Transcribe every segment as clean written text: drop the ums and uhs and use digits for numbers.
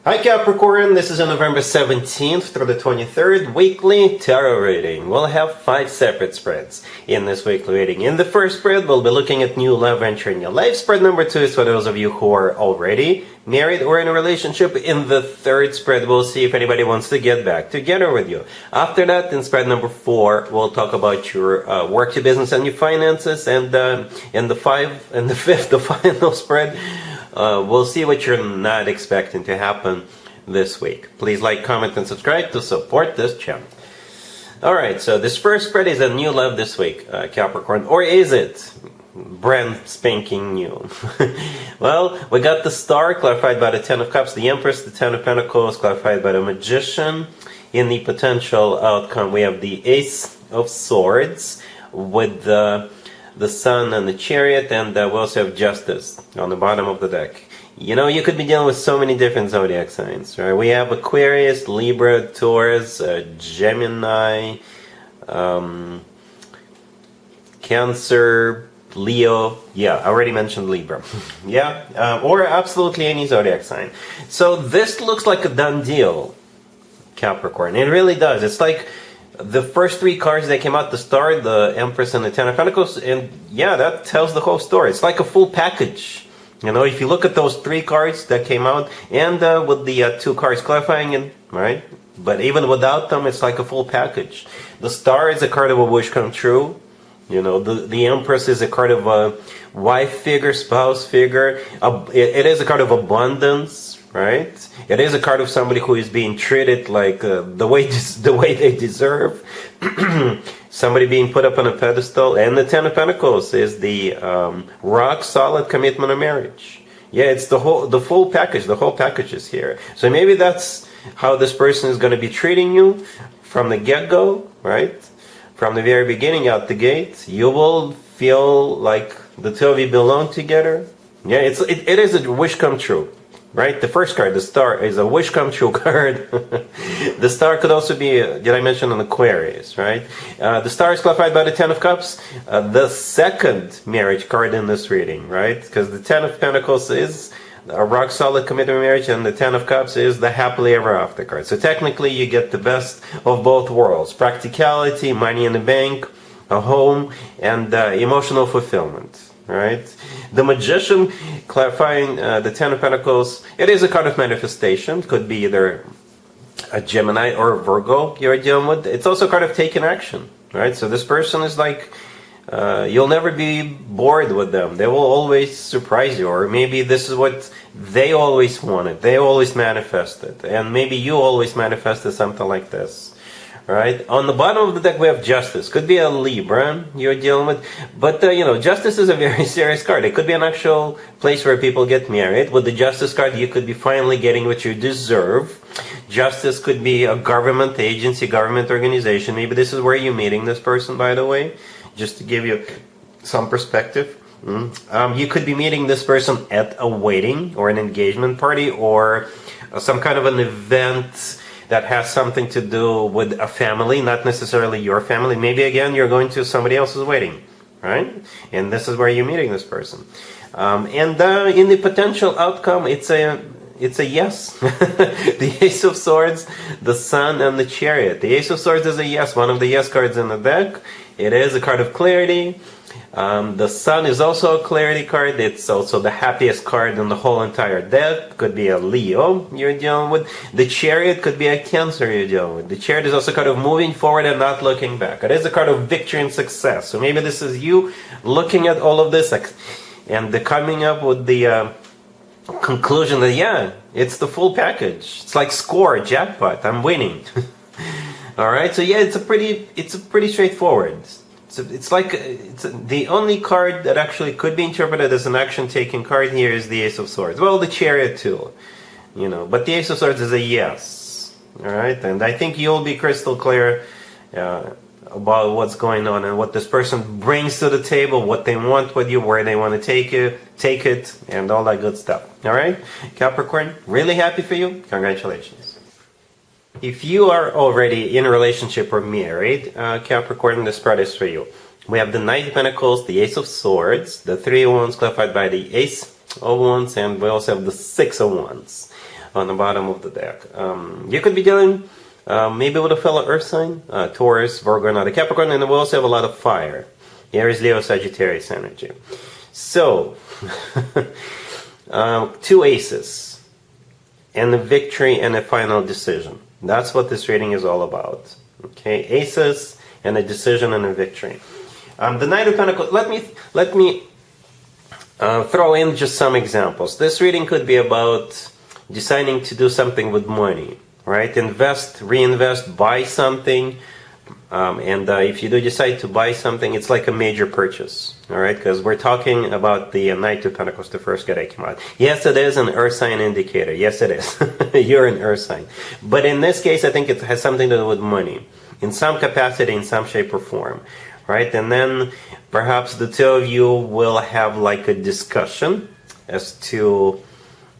Hi Capricorn, this is on November 17th through the 23rd weekly tarot reading. We'll have 5 separate spreads in this weekly reading. In the first spread, we'll be looking at new love entering your life. Spread number 2 is for those of you who are already married or in a relationship. In the third spread, we'll see if anybody wants to get back together with you. After that, in spread number 4, we'll talk about your work, your business, and your finances. And in the fifth, the final spread, we'll see what you're not expecting to happen this week. Please like, comment, and subscribe to support this channel. Alright, so this first spread is a new love this week, Capricorn. Or is it brand spanking new? Well, we got the Star clarified by the Ten of Cups, the Empress, the Ten of Pentacles clarified by the Magician. In the potential outcome, we have the Ace of Swords with the Sun and the Chariot, and we also have Justice on the bottom of the deck. You know, you could be dealing with so many different zodiac signs, right? We have Aquarius, Libra, Taurus, Gemini, Cancer, Leo. Yeah, I already mentioned Libra. Yeah, or absolutely any zodiac sign. So this looks like a done deal, Capricorn. It really does. It's like the first 3 cards that came out, the Star, the Empress, and the Ten of Pentacles, and yeah, that tells the whole story. It's like a full package. You know, if you look at those 3 cards that came out, and with the 2 cards clarifying it, right? But even without them, it's like a full package. The Star is a card of a wish come true. You know, the Empress is a card of a wife figure, spouse figure. It is a card of abundance, right? It is a card of somebody who is being treated like the way they deserve. Somebody being put up on a pedestal. And the Ten of Pentacles is the rock solid commitment of marriage. Yeah, it's the full package. The whole package is here. So maybe that's how this person is going to be treating you from the get-go, right? From the very beginning, out the gate. You will feel like the two of you belong together. Yeah, it is a wish come true. Right? The first card, the Star, is a wish come true card. The Star could also be, did I mention an Aquarius, right? The Star is clarified by the Ten of Cups, the second marriage card in this reading, right? Because the Ten of Pentacles is a rock solid commitment marriage, and the Ten of Cups is the happily ever after card. So technically you get the best of both worlds. Practicality, money in the bank, a home, and emotional fulfillment. Right? The Magician, clarifying the Ten of Pentacles, it is a card of manifestation. Could be either a Gemini or a Virgo you're dealing with. It's also a card of taking action. Right? So this person is like, you'll never be bored with them. They will always surprise you. Or maybe this is what they always wanted. They always manifested. And maybe you always manifested something like this. Right? On the bottom of the deck we have Justice. Could be a Libra you're dealing with. But, you know, Justice is a very serious card. It could be an actual place where people get married. With the Justice card, you could be finally getting what you deserve. Justice could be a government agency, government organization. Maybe this is where you're meeting this person, by the way. Just to give you some perspective. You could be meeting this person at a wedding or an engagement party or some kind of an event that has something to do with a family, not necessarily your family. Maybe again you're going to somebody else's wedding, right? And this is where you're meeting this person. In the potential outcome, it's a yes. The Ace of Swords, the Sun, and the Chariot. The Ace of Swords is a yes, one of the yes cards in the deck. It is a card of clarity. The Sun is also a clarity card. It's also the happiest card in the whole entire deck. Could be a Leo you're dealing with. The Chariot could be a Cancer you're dealing with. The Chariot is also a card of moving forward and not looking back. It is a card of victory and success. So maybe this is you looking at all of this and coming up with the conclusion that, yeah, it's the full package. It's like score, jackpot, I'm winning. Alright, so yeah, it's pretty straightforward. It's the only card that actually could be interpreted as an action-taking card here is the Ace of Swords. Well, the Chariot too, you know. But the Ace of Swords is a yes, all right. And I think you'll be crystal clear about what's going on and what this person brings to the table, what they want with you, where they want to take it, and all that good stuff. All right, Capricorn, really happy for you. Congratulations. If you are already in a relationship or married, Capricorn, this spread is for you. We have the Knight of Pentacles, the Ace of Swords, the Three of Wands clarified by the Ace of Wands, and we also have the Six of Wands. on the bottom of the deck. You could be dealing maybe with a fellow earth sign, Taurus, Virgo, and other Capricorn, and we also have a lot of fire. Aries, Leo, Sagittarius energy. So, 2 aces, and a victory and a final decision. That's what this reading is all about. Okay, aces and a decision and a victory. The Knight of Pentacles. Let me throw in just some examples. This reading could be about deciding to do something with money, right? Invest, reinvest, buy something. And if you do decide to buy something, it's like a major purchase, all right? Because we're talking about the Knight of Pentacles, the first card that came out. Yes, it is an earth sign indicator. Yes, it is. You're an earth sign. But in this case, I think it has something to do with money, in some capacity, in some shape or form, right? And then perhaps the two of you will have like a discussion as to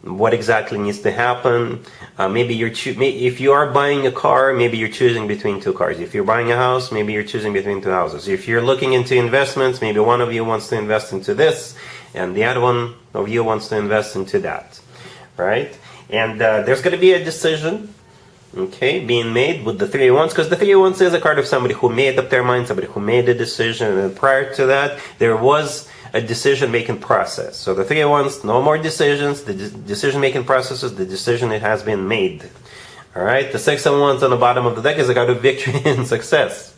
what exactly needs to happen. Maybe if you are buying a car, maybe you're choosing between 2 cars. If you're buying a house, maybe you're choosing between 2 houses. If you're looking into investments, maybe one of you wants to invest into this, and the other one of you wants to invest into that, right? And there's going to be a decision, okay, being made with the 3 of Wands, because the 3 of Wands is a card of somebody who made up their mind, somebody who made a decision, and prior to that, there was a decision-making process. So the 3 of Wands, no more decisions, the decision-making processes, the decision it has been made. All right, the 6 of Wands on the bottom of the deck is a card of victory and success.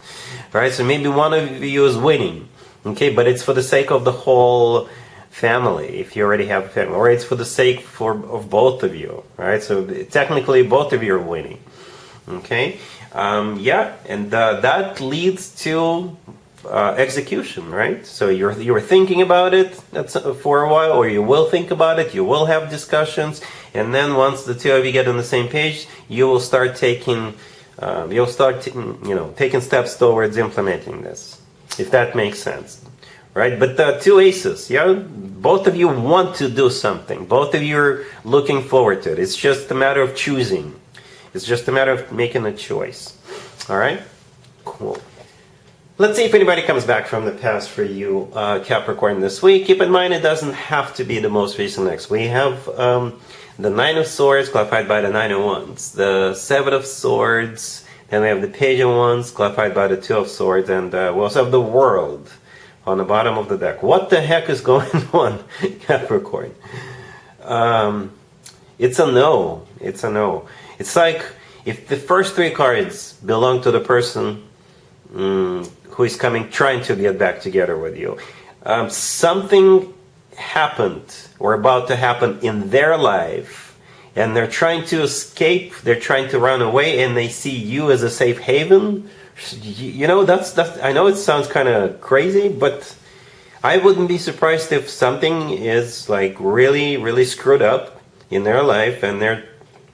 All right, so maybe one of you is winning, okay, but it's for the sake of the whole family, if you already have a family, or it's for the sake of both of you. All right, so technically both of you are winning. Okay, yeah, and that leads to execution, right? So you're thinking about it for a while, or you will think about it. You will have discussions, and then once the two of you get on the same page, you will start taking, taking steps towards implementing this, if that makes sense, right? But 2 aces, yeah, both of you want to do something. Both of you are looking forward to it. It's just a matter of choosing. It's just a matter of making a choice. All right, cool. Let's see if anybody comes back from the past for you, Capricorn, this week. Keep in mind, it doesn't have to be the most recent next. We have the 9 of Swords, clarified by the 9 of Wands. The 7 of Swords, then we have the Page of Wands, clarified by the 2 of Swords, and we also have the World on the bottom of the deck. What the heck is going on, Capricorn? It's a no. It's a no. It's like if the first 3 cards belong to the person who is trying to get back together with you. Something happened or about to happen in their life, and they're trying to escape, they're trying to run away, and they see you as a safe haven. You know, that's I know it sounds kind of crazy, but I wouldn't be surprised if something is like really, really screwed up in their life, and they're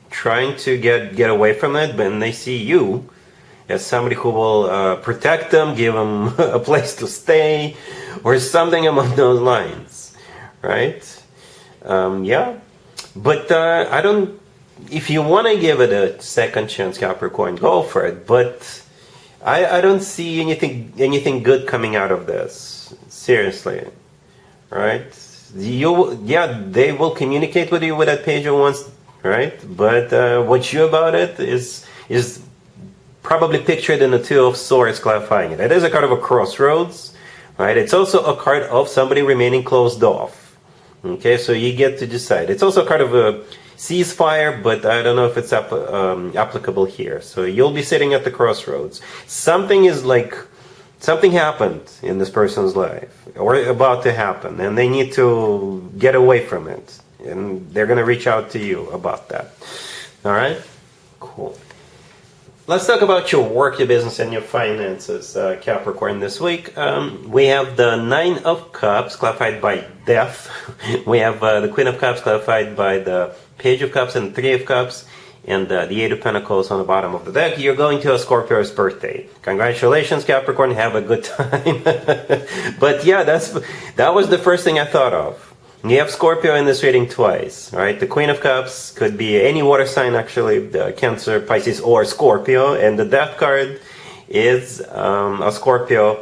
trying to get away from it, but they see you as somebody who will protect them, give them a place to stay, or something along those lines, right? Yeah, but I don't. If you want to give it a second chance, Capricorn, go for it. But I don't see anything good coming out of this. Seriously, right? They will communicate with you with that Page of Wands, right? But what you about it is probably pictured in the 2 of Swords, clarifying it. It is a card of a crossroads, right? It's also a card of somebody remaining closed off. Okay, so you get to decide. It's also a card of a ceasefire, but I don't know if it's applicable here. So you'll be sitting at the crossroads. Something happened in this person's life, or about to happen, and they need to get away from it. And they're going to reach out to you about that. All right? Cool. Let's talk about your work, your business, and your finances, Capricorn, this week. We have the 9 of Cups, clarified by Death. We have the Queen of Cups, clarified by the Page of Cups and 3 of Cups, and the 8 of Pentacles on the bottom of the deck. You're going to a Scorpio's birthday. Congratulations, Capricorn. Have a good time. But yeah, that was the first thing I thought of. You have Scorpio in this reading twice, right? The Queen of Cups could be any water sign, actually, the Cancer, Pisces, or Scorpio. And the Death card is a Scorpio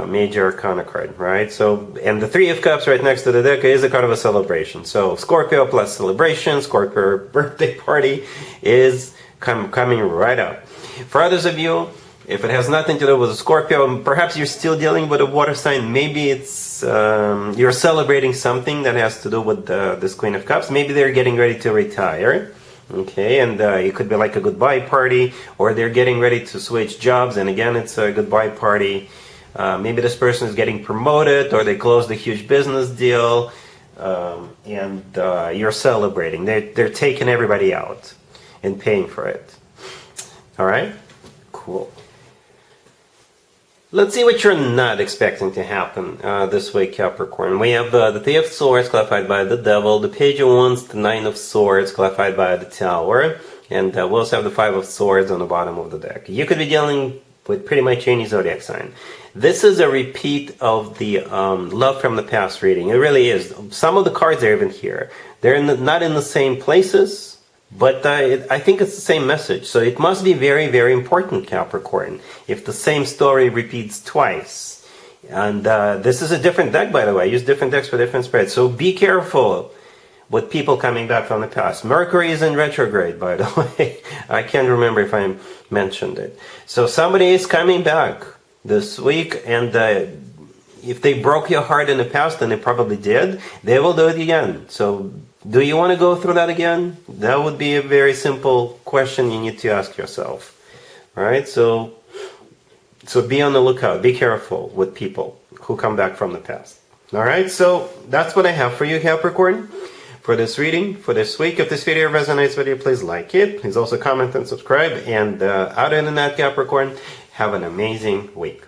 major arcana card, right? So, and the Three of Cups right next to the deck is a card of a celebration. So Scorpio plus celebration, Scorpio birthday party is coming right up. For others of you, if it has nothing to do with a Scorpio, perhaps you're still dealing with a water sign. Maybe it's you're celebrating something that has to do with this Queen of Cups. Maybe they're getting ready to retire. Okay, and it could be like a goodbye party, or they're getting ready to switch jobs, and again, it's a goodbye party. Maybe this person is getting promoted, or they closed a huge business deal, and you're celebrating. They're taking everybody out and paying for it. All right? Cool. Let's see what you're not expecting to happen this week, Capricorn. We have the Three of Swords clarified by the Devil, the Page of Wands, the Nine of Swords clarified by the Tower, and we also have the Five of Swords on the bottom of the deck. You could be dealing with pretty much any zodiac sign. This is a repeat of the Love from the Past reading. It really is. Some of the cards are even here. They're not in the same places, but I think it's the same message. So it must be very, very important, Capricorn, if the same story repeats twice. And this is a different deck, by the way. I use different decks for different spreads. So be careful with people coming back from the past. Mercury is in retrograde, by the way. I can't remember if I mentioned it. So somebody is coming back this week, and if they broke your heart in the past, and they probably did, they will do it again. So do you want to go through that again? That would be a very simple question you need to ask yourself. All right, so be on the lookout. Be careful with people who come back from the past. All right, so that's what I have for you, Capricorn, for this reading, for this week. If this video resonates with you, please like it. Please also comment and subscribe. And other than that, Capricorn, have an amazing week.